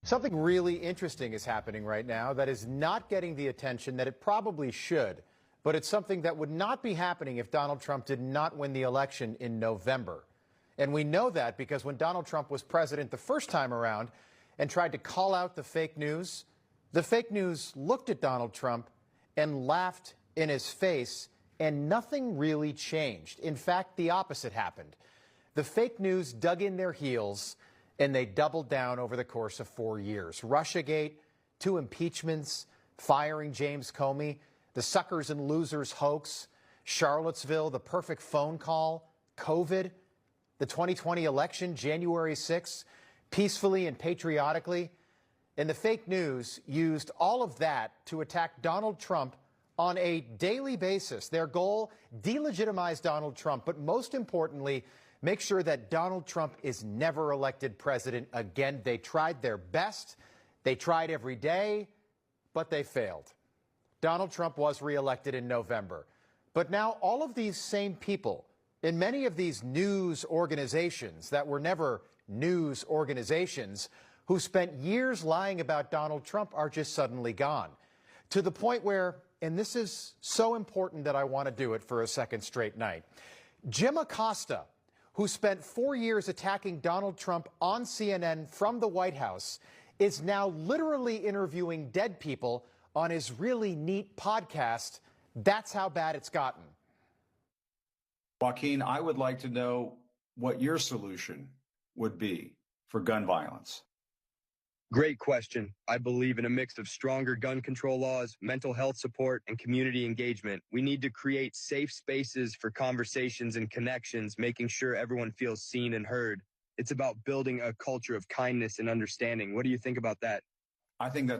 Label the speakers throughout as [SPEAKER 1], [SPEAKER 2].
[SPEAKER 1] Something really interesting is happening right now that is not getting the attention that it probably should, but it's something that would not be happening if Donald Trump did not win the election in November. And we know that because when Donald Trump was president the first time around and tried to call out the fake news looked at Donald Trump and laughed in his face, and nothing really changed. In fact, the opposite happened. The fake news dug in their heels and they doubled down over the course of 4 years. Russiagate, 2 impeachments, firing James Comey, the suckers and losers hoax, Charlottesville, the perfect phone call, COVID, the 2020 election, January 6th, peacefully and patriotically. And the fake news used all of that to attack Donald Trump on a daily basis. Their goal, delegitimize Donald Trump, but most importantly, make sure that Donald Trump is never elected president again. They tried their best. They tried every day, but they failed. Donald Trump was reelected in November. But now all of these same people in many of these news organizations that were never news organizations who spent years lying about Donald Trump are just suddenly gone. To the point where, and this is so important that I want to do it for a second straight night, Jim Acosta, who spent 4 years attacking Donald Trump on CNN from the White House, is now literally interviewing dead people on his really neat podcast. That's how bad it's gotten.
[SPEAKER 2] Joaquin, I would like to know what your solution would be for gun violence.
[SPEAKER 3] Great question. I believe in a mix of stronger gun control laws, mental health support, and community engagement. We need to create safe spaces for conversations and connections, making sure everyone feels seen and heard. It's about building a culture of kindness and understanding. What do you think about that?
[SPEAKER 2] I think that.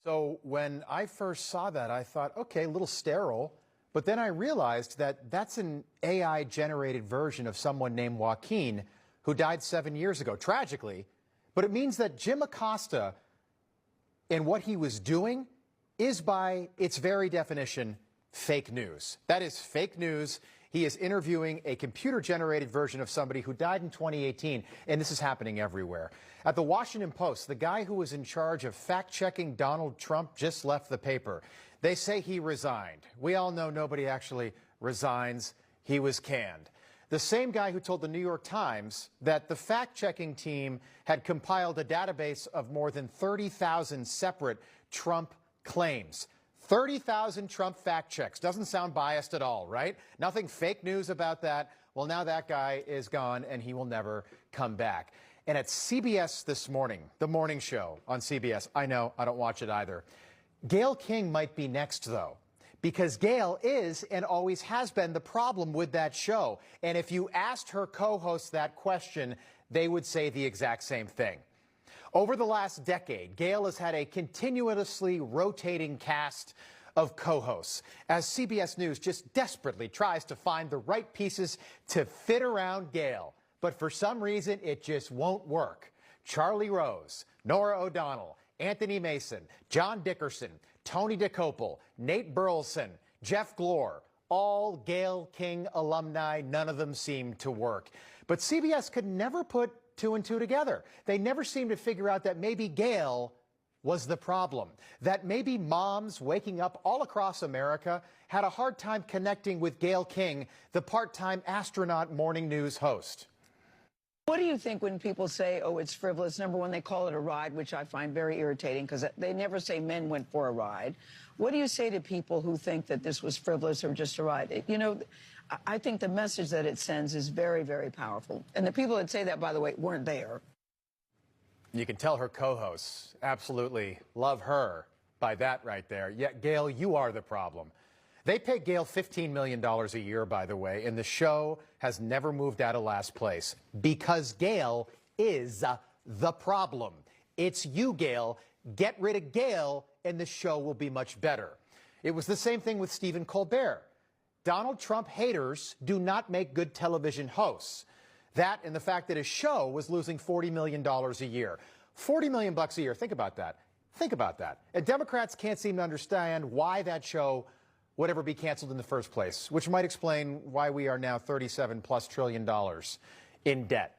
[SPEAKER 1] So when I first saw that, I thought, okay, a little sterile. But then I realized that that's an AI-generated version of someone named Joaquin who died 7 years ago, tragically. But it means that Jim Acosta and what he was doing is, by its very definition, fake news. That is fake news. He is interviewing a computer-generated version of somebody who died in 2018, and this is happening everywhere. At the Washington Post, the guy who was in charge of fact-checking Donald Trump just left the paper. They say he resigned. We all know nobody actually resigns. He was canned. The same guy who told the New York Times that the fact-checking team had compiled a database of more than 30,000 separate Trump claims. 30,000 Trump fact checks. Doesn't sound biased at all, right? Nothing fake news about that. Well, now that guy is gone and he will never come back. And at CBS this morning, the morning show on CBS, I know, I don't watch it either. Gayle King might be next, though, because Gayle is and always has been the problem with that show. And if you asked her co-hosts that question, they would say the exact same thing. Over the last decade, Gayle has had a continuously rotating cast of co-hosts as CBS News just desperately tries to find the right pieces to fit around Gayle. But for some reason, it just won't work. Charlie Rose, Norah O'Donnell, Anthony Mason, John Dickerson, Tony Dokoupil, Nate Burleson, Jeff Glor, all Gayle King alumni. None of them seem to work. But CBS could never put 2 and 2 together. They never seemed to figure out that maybe Gayle was the problem, that maybe moms waking up all across America had a hard time connecting with Gayle King, the part-time astronaut morning news host.
[SPEAKER 4] What do you think when people say, oh, it's frivolous? Number one, they call it a ride, which I find very irritating because they never say men went for a ride. What do you say to people who think that this was frivolous or just a ride? You know, I think the message that it sends is very, very powerful. And the people that say that, by the way, weren't there.
[SPEAKER 1] You can tell her co-hosts absolutely love her by that right there. Yet, Gayle, you are the problem. They pay Gayle $15 million a year, by the way, and the show has never moved out of last place because Gayle is the problem. It's you, Gayle. Get rid of Gayle, and the show will be much better. It was the same thing with Stephen Colbert. Donald Trump haters do not make good television hosts. That and the fact that his show was losing $40 million a year. $40 million a year. Think about that. Think about that. And Democrats can't seem to understand why that show would ever be canceled in the first place, which might explain why we are now $37+ trillion in debt.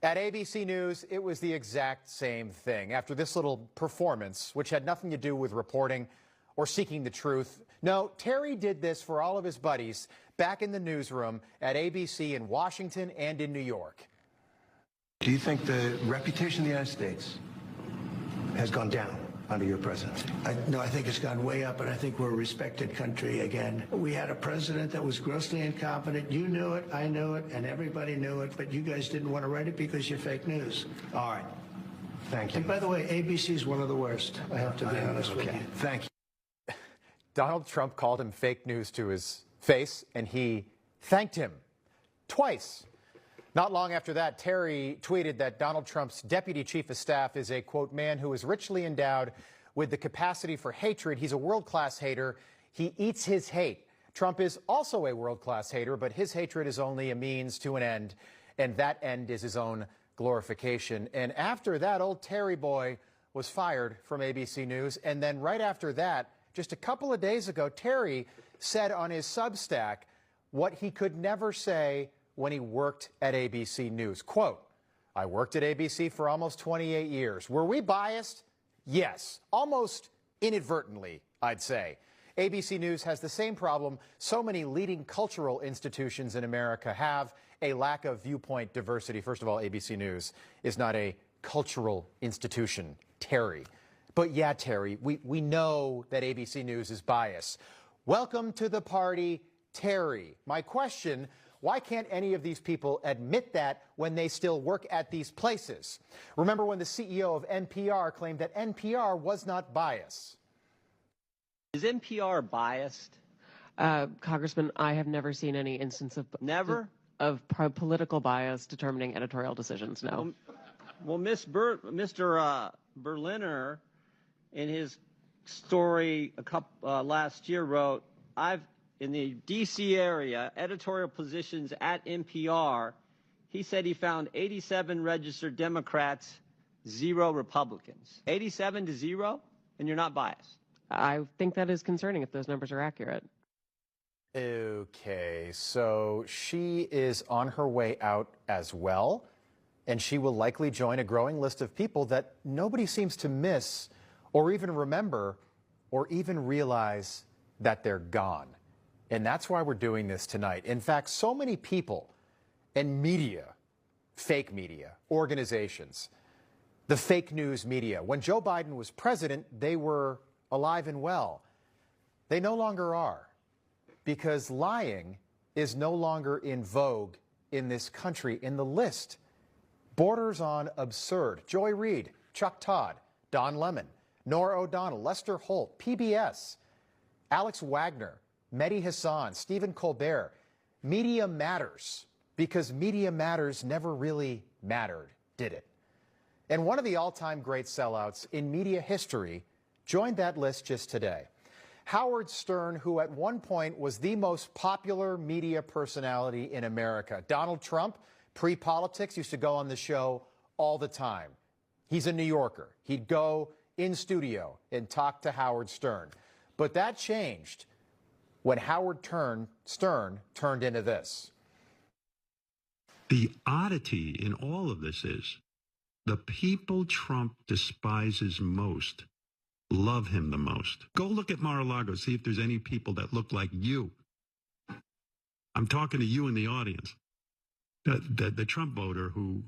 [SPEAKER 1] At ABC News, it was the exact same thing. After this little performance, which had nothing to do with reporting or seeking the truth, no, Terry did this for all of his buddies back in the newsroom at ABC in Washington and in New York.
[SPEAKER 5] Do you think the reputation of the United States has gone down under your presidency?
[SPEAKER 6] No, I think it's gone way up, and I think we're a respected country again. We had a president that was grossly incompetent. You knew it, I knew it, and everybody knew it, but you guys didn't want to write it because you're fake news.
[SPEAKER 5] All right. Thank you.
[SPEAKER 6] And by the way, ABC is one of the worst. I have to be honest with you.
[SPEAKER 5] Thank you.
[SPEAKER 1] Donald Trump called him fake news to his face, and he thanked him twice. Not long after that, Terry tweeted that Donald Trump's deputy chief of staff is a, quote, man who is richly endowed with the capacity for hatred. He's a world-class hater. He eats his hate. Trump is also a world-class hater, but his hatred is only a means to an end, and that end is his own glorification. And after that, old Terry boy was fired from ABC News. And then right after that, just a couple of days ago, Terry said on his Substack what he could never say when he worked at ABC News. Quote, I worked at ABC for almost 28 years. Were we biased? Yes, almost inadvertently, I'd say. ABC News has the same problem so many leading cultural institutions in America have, a lack of viewpoint diversity. First of all, ABC News is not a cultural institution, Terry. But yeah, Terry, we know that ABC News is biased. Welcome to the party, Terry. My question, why can't any of these people admit that when they still work at these places? Remember when the CEO of NPR claimed that NPR was not biased?
[SPEAKER 7] Is NPR biased?
[SPEAKER 8] Congressman, I have never seen any instance of political bias determining editorial decisions. No.
[SPEAKER 7] Well, Mr. Berliner, in his story last year, wrote, in the D.C. area, editorial positions at NPR, he said he found 87 registered Democrats, 0 Republicans. 87 to 0, and you're not biased.
[SPEAKER 8] I think that is concerning if those numbers are accurate.
[SPEAKER 1] Okay, so she is on her way out as well, and she will likely join a growing list of people that nobody seems to miss or even remember or even realize that they're gone. And that's why we're doing this tonight. In fact, so many people and media, fake media, organizations, the fake news media, when Joe Biden was president, they were alive and well. They no longer are, because lying is no longer in vogue in this country. In the list borders on absurd. Joy Reid, Chuck Todd, Don Lemon, Norah O'Donnell, Lester Holt, PBS, Alex Wagner, Mehdi Hassan, Stephen Colbert. Media matters because Media Matters never really mattered, did it? And one of the all-time great sellouts in media history joined that list just today. Howard Stern, who at one point was the most popular media personality in America. Donald Trump, pre-politics, used to go on the show all the time. He's a New Yorker. He'd go in studio and talk to Howard Stern. But that changed when Howard Stern turned into this.
[SPEAKER 9] The oddity in all of this is the people Trump despises most love him the most. Go look at Mar-a-Lago, see if there's any people that look like you. I'm talking to you in the audience. The Trump voter who,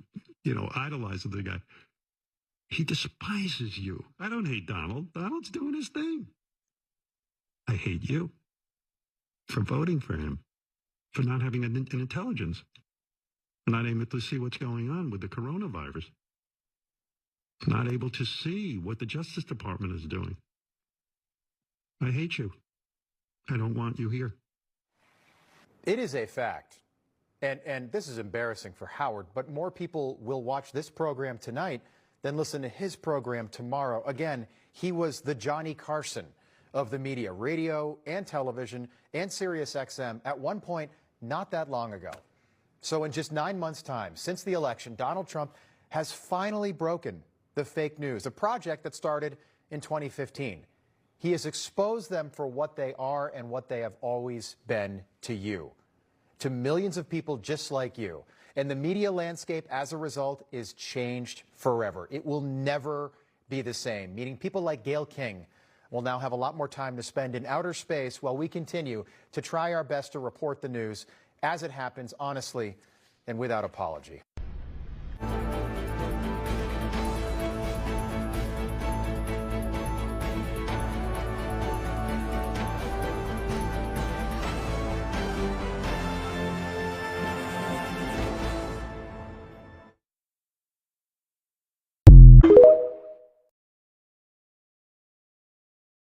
[SPEAKER 9] idolizes the guy. He despises you. I don't hate Donald. Donald's doing his thing. I hate you for voting for him, for not having an intelligence, not able to see what's going on with the coronavirus, not able to see what the Justice Department is doing. I hate you. I don't want you here.
[SPEAKER 1] It is a fact, and this is embarrassing for Howard, but more people will watch this program tonight than listen to his program tomorrow. Again, he was the Johnny Carson of the media, radio and television and Sirius XM at one point not that long ago. So in just 9 months' time since the election, Donald Trump has finally broken the fake news, a project that started in 2015. He has exposed them for what they are and what they have always been to you, to millions of people just like you. And the media landscape, as a result, is changed forever. It will never be the same, meaning people like Gayle King will now have a lot more time to spend in outer space while we continue to try our best to report the news as it happens, honestly and without apology.